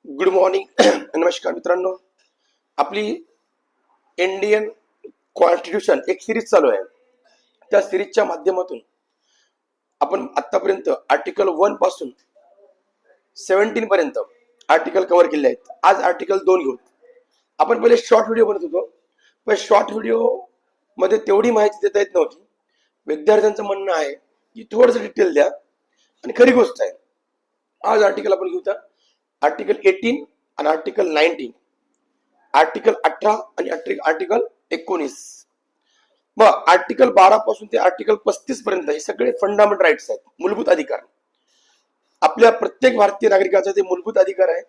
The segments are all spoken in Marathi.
Good morning. नमस्कार मित्रांनो. आपली इंडियन कॉन्स्टिट्यूशन एक सिरीज चालू आहे. त्या सिरीजच्या माध्यमातून आपण आतापर्यंत आर्टिकल 1 पासून 17 पर्यंत आर्टिकल कव्हर केले आहेत. आज आर्टिकल 2 घेऊ. आपण पहिले शॉर्ट व्हिडिओ बनत होतो, पण शॉर्ट व्हिडिओ मध्ये तेवढी माहिती देता येत नव्हती. विद्यार्थ्यांचं म्हणणं आहे की थोडंसं डिटेल द्या, आणि खरी गोष्ट आहे. आज आर्टिकल आपण घेऊ. आर्टिकल 18 आणि आर्टिकल 19, आर्टिकल 18 आणि आर्टिकल 19. मग आर्टिकल 12 पासून ते आर्टिकल 35 पर्यंत हे सगळे फंडामेंटल राईट्स आहेत, मूलभूत अधिकार. आपल्या प्रत्येक भारतीय नागरिकाचा ते मूलभूत अधिकार आहे.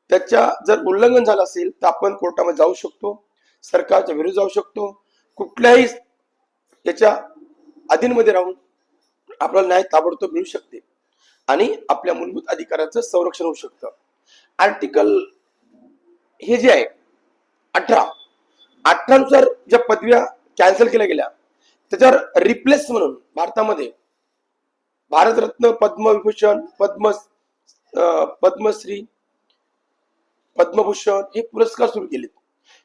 त्याच्या जर उल्लंघन झालं असेल तर आपण कोर्टामध्ये जाऊ शकतो, सरकारच्या विरुद्ध जाऊ शकतो. कुठल्याही याच्या अधीनमध्ये राहून आपल्याला न्याय ताबडतोब मिळू शकते आणि आपल्या मूलभूत अधिकाराचं संरक्षण होऊ शकतं. आर्टिकल हे जे आहे 18 नुसार ज्या पदव्या कॅन्सल केल्या गेल्या त्याच्यावर रिप्लेस म्हणून भारतामध्ये भारतरत्न, पद्मविभूषण, पद्मश्री, पद्मभूषण हे पुरस्कार सुरू केलेत.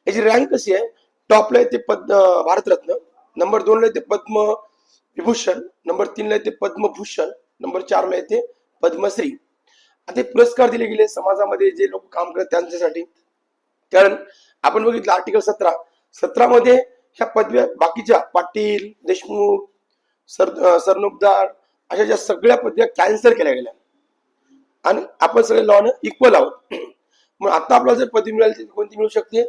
याची रँक कशी आहे? टॉपला आहे ते भारतरत्न, नंबर 2 ला आहे ते पद्मविभूषण, नंबर 3 ला आहे ते पद्मभूषण, नंबर 4 ला आहे ते पद्मश्री. ते पुरस्कार दिले गेले समाजामध्ये जे लोक काम करतात त्यांच्यासाठी. कारण आपण बघितलं आर्टिकल 17 मध्ये ह्या पदव्या बाकीच्या पाटील, देशमुख, सरनोबदार अशा ज्या सगळ्या पदव्या कॅन्सल केल्या गेल्या आणि आपण सगळे लॉनं इक्वल आहोत. मग आता आपल्याला जर पदवी मिळाली तर कोणती मिळू शकते?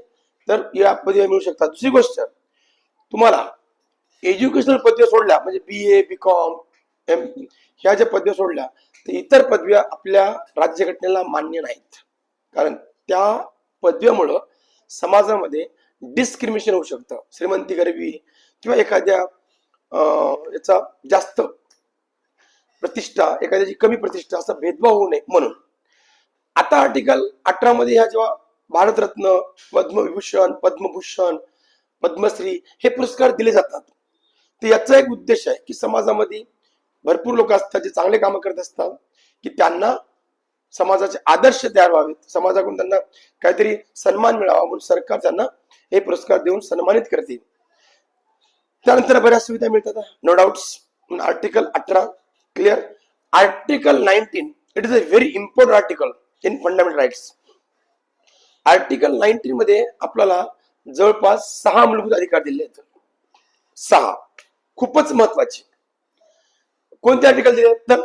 तर या पदव्या मिळू शकतात. दुसरी गोष्ट, तुम्हाला एज्युकेशनल पदव्या सोडल्या म्हणजे BA, BCom, ME ह्या ज्या पदव्या सोडल्या तर इतर पदव्या आपल्या राज्यघटनेला मान्य नाहीत. कारण त्या पदव्यामुळं समाजामध्ये डिस्क्रिमिनेशन होऊ शकतं. श्रीमंती, गरिबी किंवा एखाद्या याचा जास्त प्रतिष्ठा, एखाद्याची कमी प्रतिष्ठा असा भेदभाव होऊ नये म्हणून आता आर्टिकल 18 मध्ये ह्या जेव्हा भारतरत्न, पद्मविभूषण, पद्मभूषण, पद्मश्री हे पुरस्कार दिले जातात तर याचा एक उद्देश आहे की समाजामध्ये भरपूर लोक असतात जे चांगले काम करत असतात की त्यांना समाजाचे आदर्श तयार व्हावेत, समाजाकडून त्यांना काहीतरी सन्मान मिळावा म्हणून सरकार त्यांना हे पुरस्कार देऊन सन्मानित करते. त्यानंतर बऱ्याच सुविधा मिळतात, no doubts. Article 18 clear. Article 19 it is a very important article in fundamental rights. Article 19 मध्ये आपल्याला जवळपास 6 मूलभूत अधिकार दिले आहेत. 6 खूपच महत्वाचे. कोणते आर्टिकल दिले? तर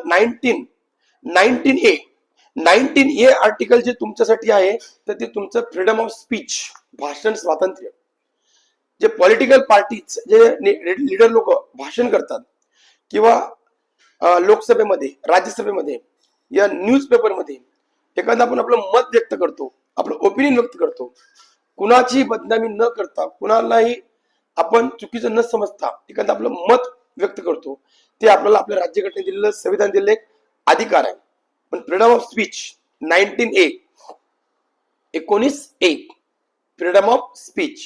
19A आर्टिकल जे तुमच्यासाठी आहे तर ते तुमचं फ्रीडम ऑफ स्पीच, भाषण स्वातंत्र्य. जे पॉलिटिकल पार्टीज, जे लीडर लोक भाषण करतात किंवा लोकसभेमध्ये, राज्यसभेमध्ये या न्यूजपेपरमध्ये एखादा आपण आपलं मत व्यक्त करतो, आपलं ओपिनियन व्यक्त करतो, कुणाची बदनामी न करता, कुणालाही आपण चुकीचं न समजता एखादं आपलं मत व्यक्त करतो, ते आपल्याला आपल्या राज्यघटनेत दिलेलं, संविधान दिलेलं एक अधिकार आहे. पण freedom of speech 19A freedom of speech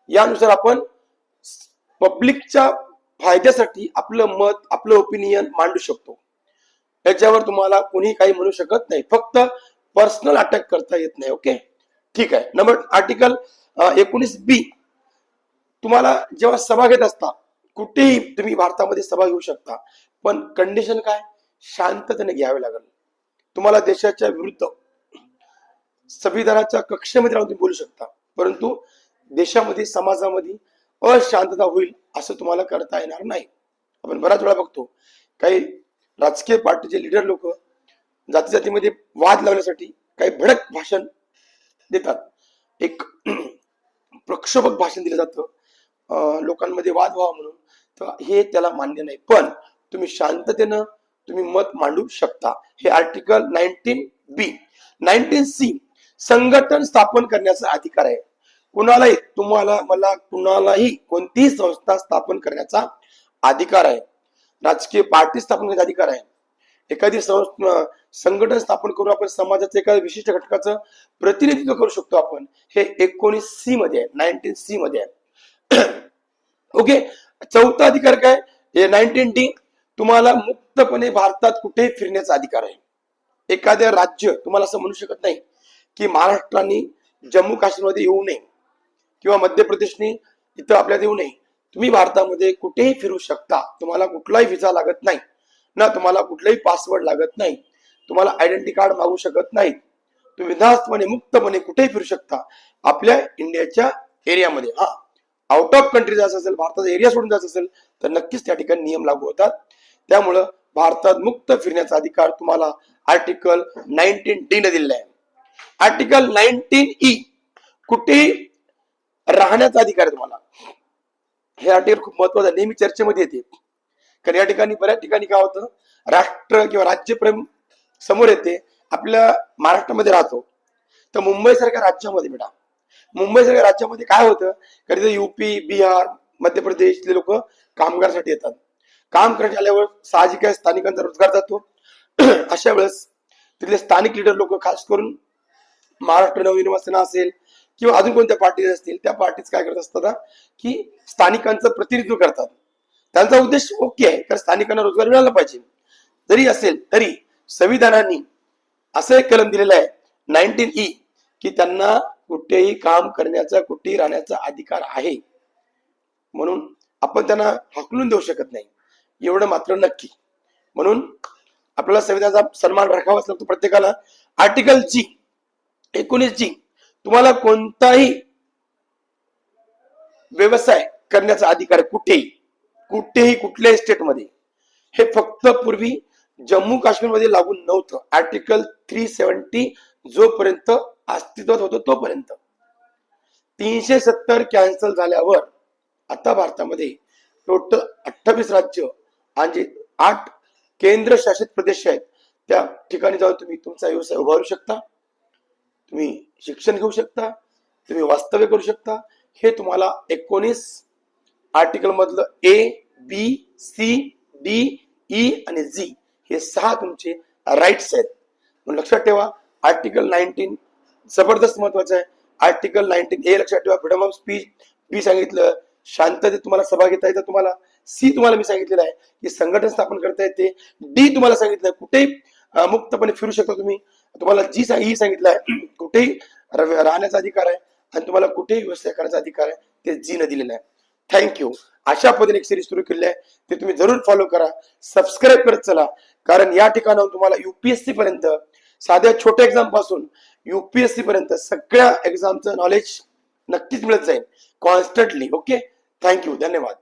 यानुसार आपण पब्लिकच्या फायद्यासाठी आपलं मत, आपलं ओपिनियन मांडू शकतो. याच्यावर तुम्हाला कोणी काही म्हणू शकत नाही, फक्त पर्सनल अटॅक करता येत नाही. ओके, ठीक आहे. नंबर आर्टिकल 19B, तुम्हाला जेव्हा सभा घेत असता, कुठेही तुम्ही भारतामध्ये सभा घेऊ शकता, पण कंडिशन काय? शांततेने घ्यावे लागेल. तुम्हाला देशाच्या विरुद्ध संविधानाच्या कक्षेमध्ये राहून तुम्ही बोलू शकता, परंतु देशामध्ये, समाजामध्ये अशांतता होईल असं तुम्हाला करता येणार नाही. आपण बऱ्याच वेळा बघतो काही राजकीय पार्टीचे लीडर लोक जाती जातीमध्ये वाद लावण्यासाठी काही भडक भाषण देतात, एक प्रक्षोभक भाषण दिलं जातं लोकांमध्ये वाद व्हावा म्हणून. तर हे त्याला मान्य नाही. पण तुम्ही शांततेनं तुम्ही मत मांडू शकता. हे आर्टिकल 19B. 19C संघटन स्थापन करण्याचा अधिकार आहे. कुणालाही, तुम्हाला, मला, कुणालाही कोणतीही संस्था स्थापन करण्याचा अधिकार आहे. राजकीय पार्टी स्थापन करण्याचा अधिकार आहे. एखादी संघटन स्थापन करून आपण समाजाच्या एका विशिष्ट घटकाचं प्रतिनिधित्व करू शकतो आपण. हे 19C मध्ये आहे, 19C मध्ये आहे. ओके. चौथा अधिकार काय? हे 19D, तुम्हाला मुक्तपणे भारतात कुठेही फिरण्याचा अधिकार आहे. एखाद्या राज्य तुम्हाला असं म्हणू शकत नाही की महाराष्ट्राने जम्मू काश्मीरमध्ये येऊ नये किंवा मध्य प्रदेशने इथं आपल्यात येऊ नये. तुम्ही भारतामध्ये कुठेही फिरू शकता. तुम्हाला कुठलाही व्हिसा लागत नाही ना, तुम्हाला कुठलाही पासवर्ड लागत नाही, तुम्हाला आयडेंटिटी कार्ड मागू शकत नाही. तुम्ही बिनधास्तपणे मुक्तपणे कुठेही फिरू शकता आपल्या इंडियाच्या एरियामध्ये. हा, आउट ऑफ कंट्री जायचं असेल, भारताचा एरिया सोडून जायचं असेल तर नक्कीच त्या ठिकाणी नियम लागू होतात. त्यामुळं भारतात मुक्त फिरण्याचा अधिकार तुम्हाला आर्टिकल 19D ने दिलेला आहे. आर्टिकल 19E कुठेही राहण्याचा अधिकार आहे तुम्हाला. हे आर्टिकल खूप महत्वाचं आहे, नेहमी चर्चेमध्ये येते. कारण या ठिकाणी बऱ्याच ठिकाणी काय होतं, राष्ट्र किंवा राज्यप्रेम समोर येते. आपल्या महाराष्ट्रामध्ये राहतो तर मुंबईसारख्या राज्यामध्ये बेटा, मुंबईसारख्या राज्यामध्ये काय होतं, कधी युपी, बिहार, मध्य प्रदेशले लोक कामगारसाठी येतात. काम करण्यात आल्यावर साहजिक आहे स्थानिकांचा रोजगार जातो. अशा वेळेस तिथले स्थानिक लीडर लोक, खास करून महाराष्ट्र नवनिर्माण सेना असेल किंवा अजून कोणत्या पार्टी असतील, त्या पार्टीज काय करत असतात की स्थानिकांचं प्रतिनिधित्व करतात. त्यांचा उद्देश ओके आहे, कारण स्थानिकांना रोजगार मिळाला पाहिजे. जरी असेल तरी संविधानाने असं एक कलम दिलेलं आहे 19E की त्यांना कुठेही काम करण्याचा, कुठेही राहण्याचा अधिकार आहे. म्हणून आपण त्यांना हाकलून देऊ शकत नाही, एवढं मात्र नक्की. म्हणून आपल्याला संविधानाचा सन्मान राखावाच लागतो प्रत्येकाला. आर्टिकल 19G तुम्हाला कोणताही व्यवसाय करण्याचा अधिकार कुठेही कुठेही कुठल्याही स्टेटमध्ये. हे फक्त पूर्वी जम्मू काश्मीरमध्ये लागू नव्हतं. आर्टिकल 370 जोपर्यंत अस्तित्वात होतं तोपर्यंत. 370 कॅन्सल झाल्यावर आता भारतामध्ये टोटल 28 राज्य आणि 8 केंद्रशासित प्रदेश आहेत. त्या ठिकाणी जाऊन तुम्ही तुमचा व्यवसाय उभारू शकता, तुम्ही शिक्षण घेऊ शकता, तुम्ही वास्तव्य करू शकता. हे तुम्हाला 19 आर्टिकल मधलं A, B, C, D, E आणि G हे 6 तुमचे राईट्स आहेत. म्हणून लक्षात ठेवा, आर्टिकल 19 जबरदस्त महत्वाचं आहे. आर्टिकल 19A लक्षात ठेवा, फ्रीडम ऑफ स्पीच. बी सांगितलं शांततेत तुम्हाला सभा घेता येतं तुम्हाला. सी तुम्हाला मी सांगितलेलं आहे की संघटन स्थापन करता येते. डी तुम्हाला सांगितलं कुठेही मुक्तपणे फिरू शकता तुम्ही. तुम्हाला ई सांगितलं आहे कुठेही राहण्याचा अधिकार आहे आणि तुम्हाला कुठेही व्यवसाय करण्याचा अधिकार आहे, ते जी न दिलेलं आहे. थँक्यू. अशा पद्धतीने एक सिरीज सुरू केली आहे, ते तुम्ही जरूर फॉलो करा, सबस्क्राईब करत चला. कारण या ठिकाणाहून तुम्हाला UPSC पर्यंत, साध्या छोट्या एक्झाम पासून UPSC पर्यंत सगळ्या एक्झामचं नॉलेज नक्कीच मिळत जाईल कॉन्स्टंटली. ओके, थँक्यू, धन्यवाद.